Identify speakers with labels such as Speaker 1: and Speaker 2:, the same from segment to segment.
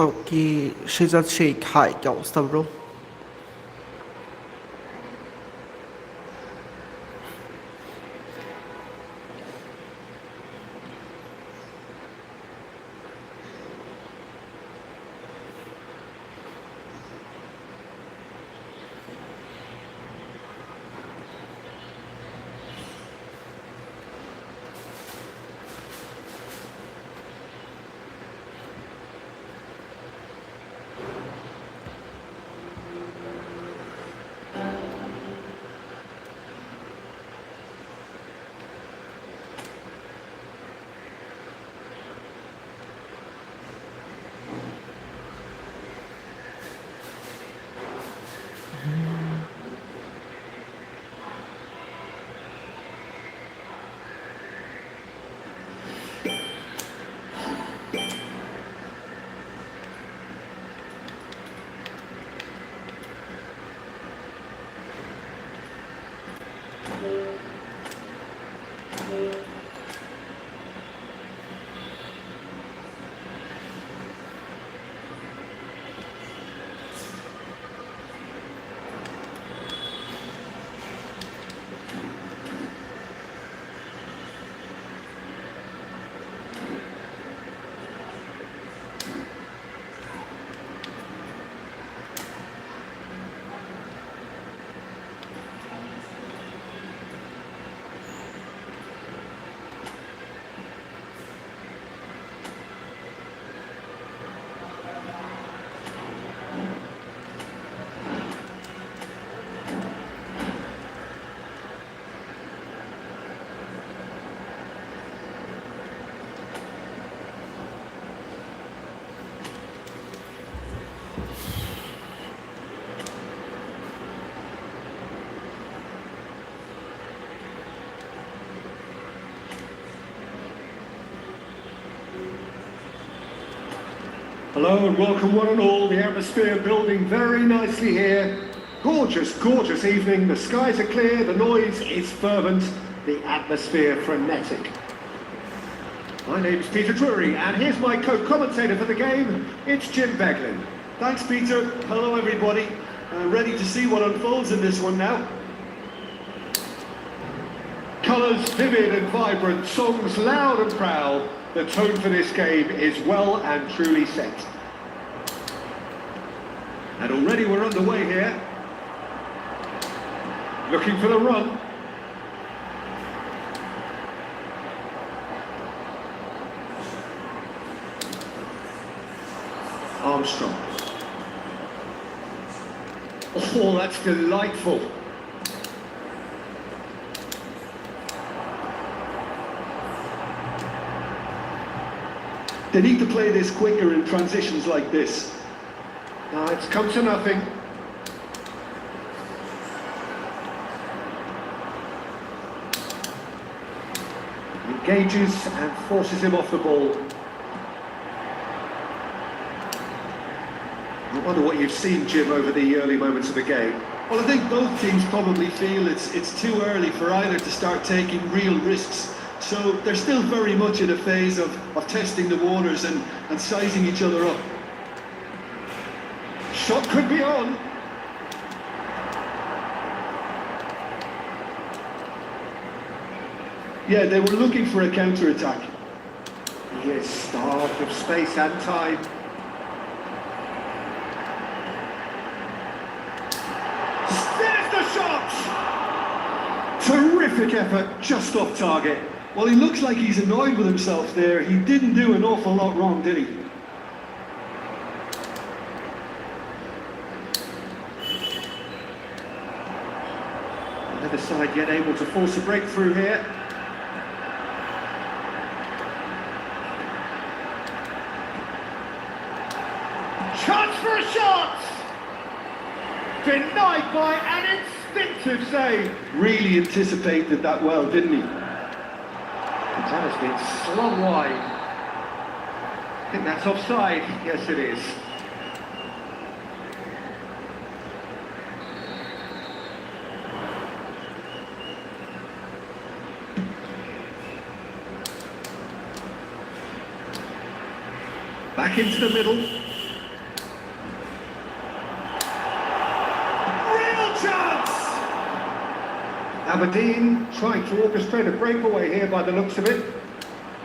Speaker 1: ওকে, সেজাদ Sheikh, high, কি অবস্থা bro?
Speaker 2: Hello and welcome one and all. The atmosphere building very nicely here. Gorgeous, gorgeous evening. The skies are clear, the noise is fervent, the atmosphere frenetic. My name's Peter Drury and here's my co-commentator for the game. It's Jim Beglin.
Speaker 3: Thanks, Peter. Hello, everybody. Ready to see what unfolds in this one now.
Speaker 2: Colours vivid and vibrant, songs loud and proud. The tone for this game is well and truly set. And already we're underway here. Looking for the run. Armstrong. Oh, that's delightful.
Speaker 3: They need to play this quicker in transitions like this.
Speaker 2: No, it's come to nothing. Engages and forces him off the ball. I wonder what you've seen, Jim, over the early moments of the game.
Speaker 3: Well, I think both teams probably feel it's too early for either to start taking real risks. So they're still very much in a phase of testing the waters and sizing each other up.
Speaker 2: Shot could be on.
Speaker 3: Yeah, they were looking for a counter-attack.
Speaker 2: He is starved of space and time. There's the shot! Terrific effort, just off target.
Speaker 3: Well, he looks like he's annoyed with himself there. He didn't do an awful lot wrong, did he?
Speaker 2: Neither side yet able to force a breakthrough here. Chance for a shot! Denied by an instinctive save.
Speaker 3: Really anticipated that well, didn't he?
Speaker 2: That has been slung wide. I think that's offside. Yes, it is. Back into the middle. Aberdeen trying to orchestrate a breakaway here by the looks of it.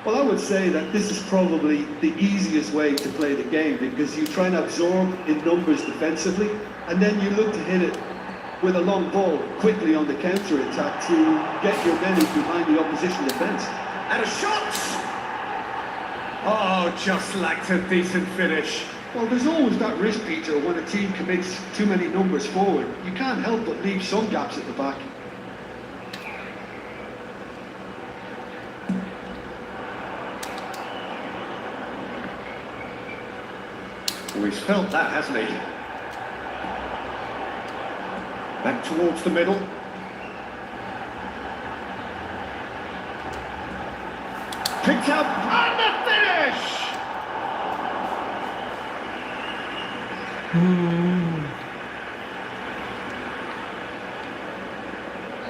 Speaker 3: Well, I would say that this is probably the easiest way to play the game because you try and absorb in numbers defensively and then you look to hit it with a long ball quickly on the counter-attack to get your men in behind the opposition defence.
Speaker 2: And a shot! Oh, just lacked a decent finish.
Speaker 3: Well, there's always that risk, Peter, when a team commits too many numbers forward. You can't help but leave some gaps at the back.
Speaker 2: Oh, he's felt that, hasn't he? Back towards the middle. Picked up and the finish!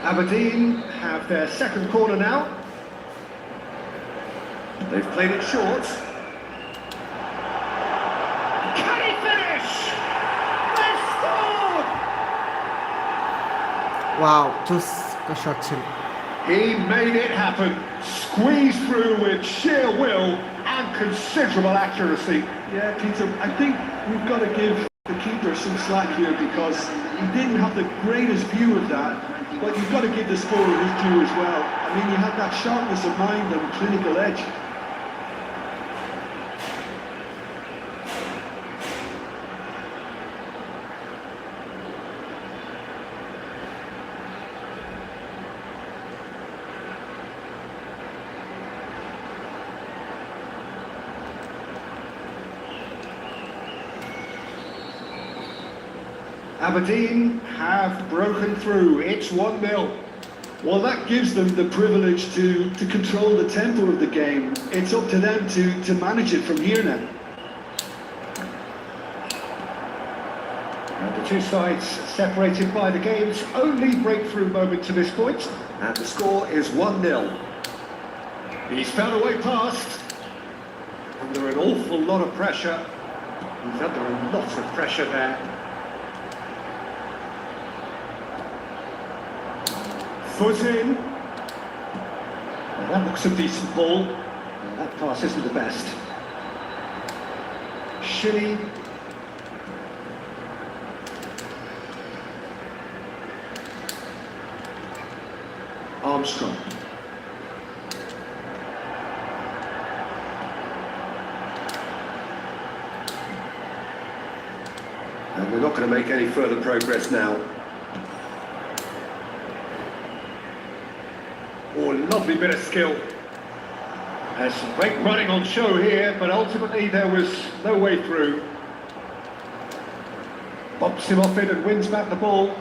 Speaker 2: Aberdeen have their second corner now. They've played it short. Can he finish? They've scored!
Speaker 1: Wow, just a shot ছিল।
Speaker 2: He made it happen. Squeezed through with sheer will and considerable accuracy.
Speaker 3: Yeah, Peter, I think we've got to give the keeper some slack here because he didn't have the greatest view of that, but you've got to give the scorer his due as well. I mean, he had that sharpness of mind and clinical edge.
Speaker 2: Aberdeen have broken through. It's 1-0.
Speaker 3: Well, that gives them the privilege to control the tempo of the game. It's up to them to manage it from here now.
Speaker 2: And the two sides separated by the game's only breakthrough moment to this point. And the score is 1-0. He's found a way past. Under an awful lot of pressure. He's under a lot of pressure there. Foot in. Well, that looks a decent ball. That pass isn't the best. Shilly. Armstrong. And we're not going to make any further progress now. Oh, lovely bit of skill. There's some great running on show here, but ultimately there was no way through. Bumps him off it and wins back the ball.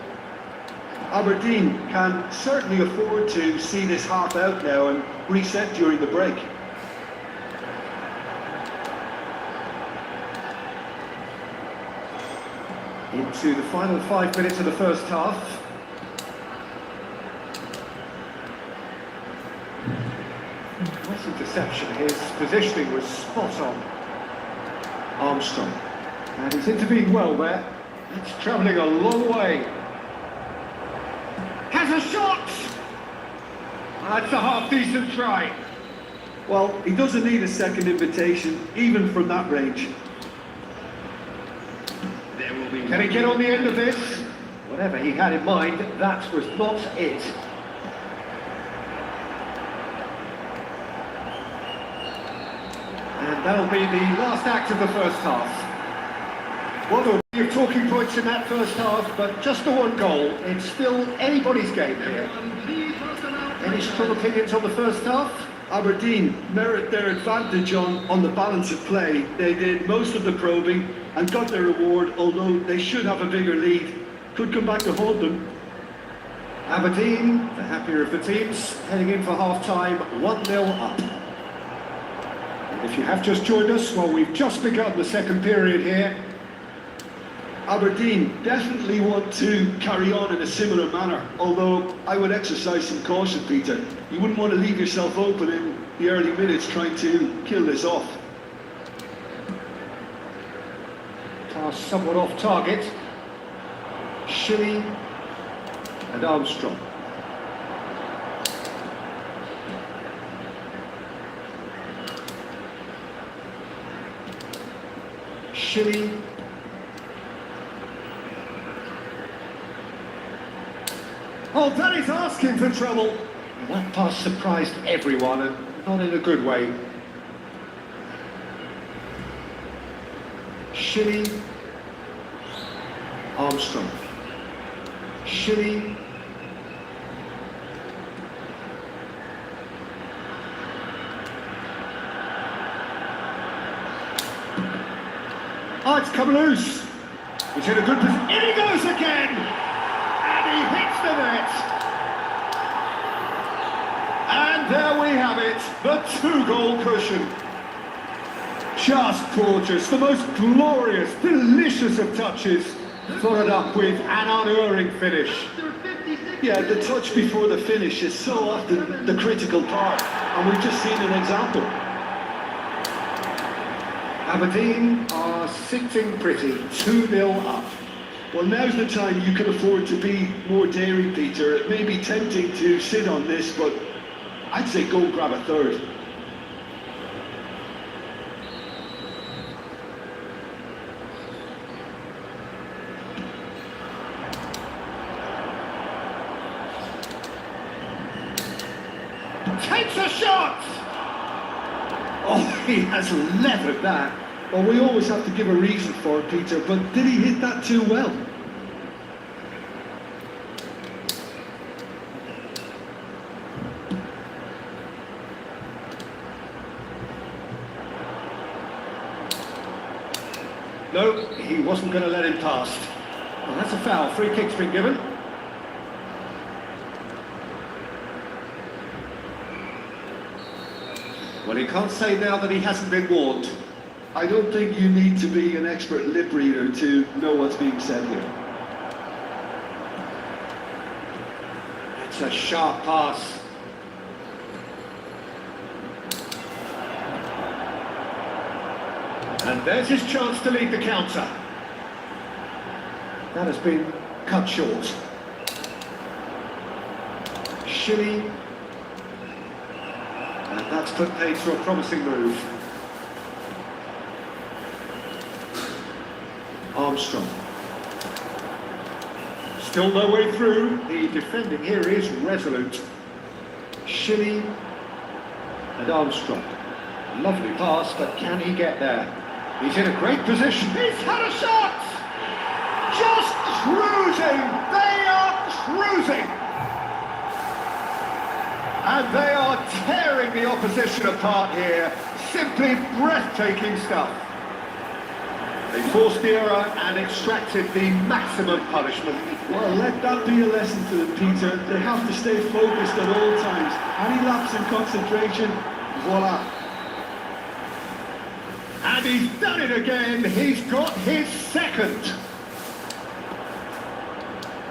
Speaker 3: Aberdeen can certainly afford to see this half out now and reset during the break.
Speaker 2: Into the final 5 minutes of the first half. Nice interception. His positioning was spot on. Armstrong. And he's intervened well there. It's travelling a long way. Has a shot! That's a half-decent try.
Speaker 3: Well, he doesn't need a second invitation, even from that range.
Speaker 2: There will be. Can he get on the end of this? Whatever he had in mind, that was not it. And that'll be the last act of the first half. Well, there were a few talking points in that first half, but just the one goal. It's still anybody's game here. Any strong opinions on the first half?
Speaker 3: Aberdeen merit their advantage on the balance of play. They did most of the probing and got their reward, although they should have a bigger lead. Could come back to haunt them.
Speaker 2: Aberdeen, the happier of the teams, heading in for half-time, 1-0 up. And if you have just joined us, well, we've just begun the second period here.
Speaker 3: Aberdeen definitely want to carry on in a similar manner, although I would exercise some caution, Peter. You wouldn't want to leave yourself open in the early minutes trying to kill this off.
Speaker 2: Pass somewhat off target. Shilly and Armstrong. Shilly. Oh, that is asking for trouble. That pass surprised everyone, and not in a good way. Shilly. Armstrong. Shilly. Oh, it's come loose. He's in a good position. In he goes again! And he hits the net. And there we have it, the 2-goal cushion. Just gorgeous, the most glorious, delicious of touches, followed up with an unerring finish.
Speaker 3: Yeah, the touch before the finish is so often the critical part, and we've just seen an example.
Speaker 2: Aberdeen are sitting pretty, 2-0 up.
Speaker 3: Well, now's the time you can afford to be more daring, Peter. It may be tempting to sit on this, but I'd say go and grab a third.
Speaker 2: Takes a shot! Oh, he has levered that.
Speaker 3: Well, we always have to give a reason for it, Peter, but did he hit that too well?
Speaker 2: No, he wasn't going to let him pass. Well, that's a foul. Free kick's been given. Well, he can't say now that he hasn't been warned.
Speaker 3: I don't think you need to be an expert lip reader to know what's being said here.
Speaker 2: It's a sharp pass. And there's his chance to lead the counter. That has been cut short. Shilly. And that's put paid to a promising move. Armstrong. Still no way through. The defending here is resolute. Shilly and Armstrong. Lovely pass, but can he get there? He's in a great position. He's had a shot! Just cruising! They are cruising! And they are tearing the opposition apart here. Simply breathtaking stuff. They forced the error and extracted the maximum punishment.
Speaker 3: Well, let that be a lesson to them, Peter. They have to stay focused at all times. Any lapse in concentration, voila.
Speaker 2: And he's done it again. He's got his second.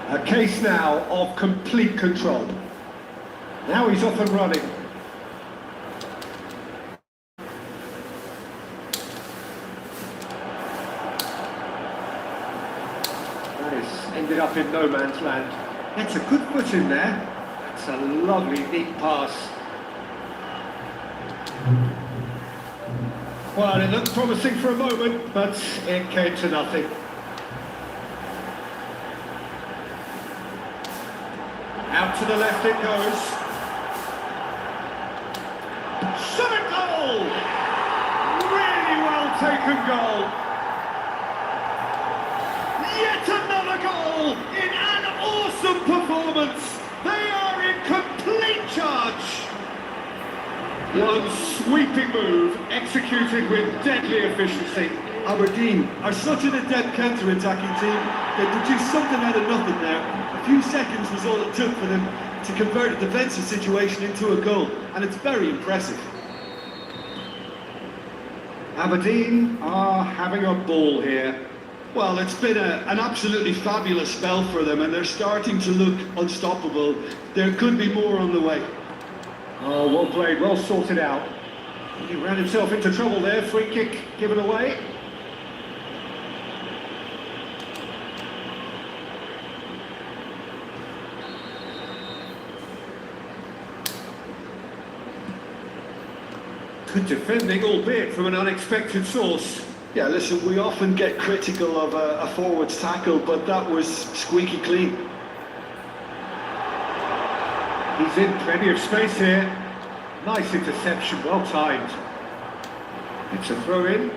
Speaker 2: A case now of complete control. Now he's off and running. That is ended up in no man's land. That's a good foot in there. That's a lovely, neat pass. Well, it looked promising for a moment, but it came to nothing. Out to the left it goes. Shot a goal! Really well taken goal. Yet another goal in an awesome performance. They are in complete charge. One sweeping move executed with deadly efficiency.
Speaker 3: Aberdeen are such an adept counter-attacking team. They produced something out of nothing there. A few seconds was all it took for them to convert a defensive situation into a goal, and it's very impressive.
Speaker 2: Aberdeen are having a ball here.
Speaker 3: Well, it's been an absolutely fabulous spell for them, and they're starting to look unstoppable. There could be more on the way.
Speaker 2: Oh, well played, well sorted out. He ran himself into trouble there, free kick given away. Good defending, albeit from an unexpected source.
Speaker 3: Yeah, listen, we often get critical of a forward's tackle, but that was squeaky clean.
Speaker 2: He's in plenty of space here. Nice interception, well timed. It's a throw in.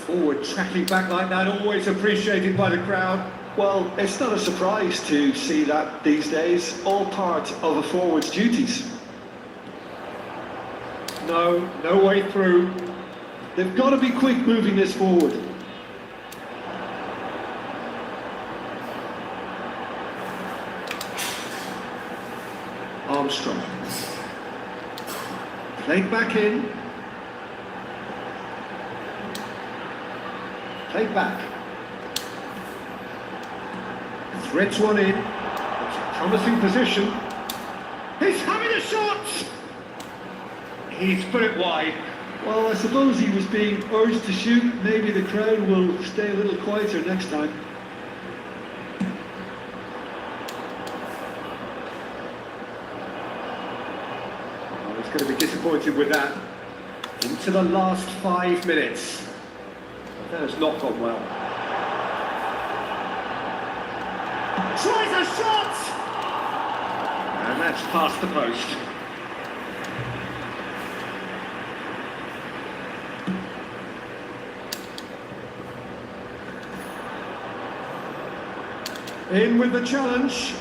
Speaker 2: Forward tracking back like that, always appreciated by the crowd.
Speaker 3: Well, it's not a surprise to see that these days, all part of a forward's duties.
Speaker 2: No way through.
Speaker 3: They've got to be quick moving this forward.
Speaker 2: Armstrong. Played back in. Played back. Threads one in. It's a promising position. He's having a shot! He's put it wide.
Speaker 3: Well, I suppose he was being urged to shoot. Maybe the crowd will stay a little quieter next time.
Speaker 2: Oh, he's going to be disappointed with that. Into the last 5 minutes. That has not gone well. Tries a shot! And that's past the post. In with the challenge.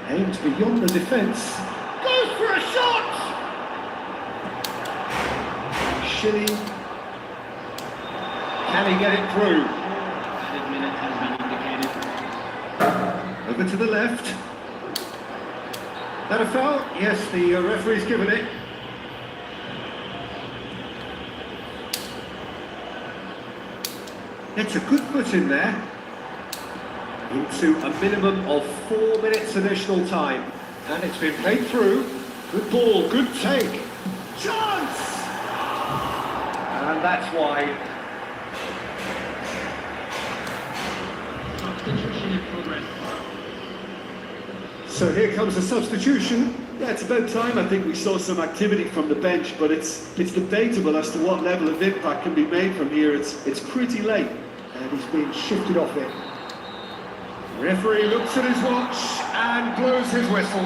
Speaker 2: Aims beyond the defence. Goes for a shot! Shilly. Can he get it through?
Speaker 4: Added minute has been indicated.
Speaker 2: Over to the left. That a foul? Yes, the referee's given it. It's a good foot in there. Into a minimum of 4 minutes additional time. And it's been played through. Good ball, good take. Chance! And that's wide.
Speaker 4: Substitution in progress.
Speaker 2: So here comes a substitution.
Speaker 3: Yeah, it's about time I think we saw some activity from the bench, but it's debatable as to what level of impact can be made from here. It's pretty late.
Speaker 2: And he's being shifted off it. Referee looks at his watch and blows his whistle.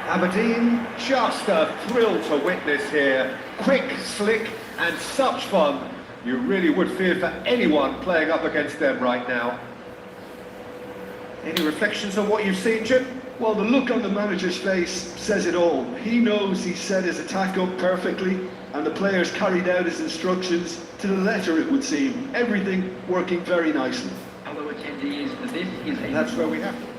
Speaker 2: Aberdeen, just a thrill to witness here. Quick, slick, and such fun. You really would fear for anyone playing up against them right now. Any reflections on what you've seen, Jim?
Speaker 3: Well, the look on the manager's face says it all. He knows he set his attack up perfectly, and the players carried out his instructions to the letter, it would seem. Everything working very nicely.
Speaker 4: Fellow attendees, this is a...
Speaker 2: That's where we have to.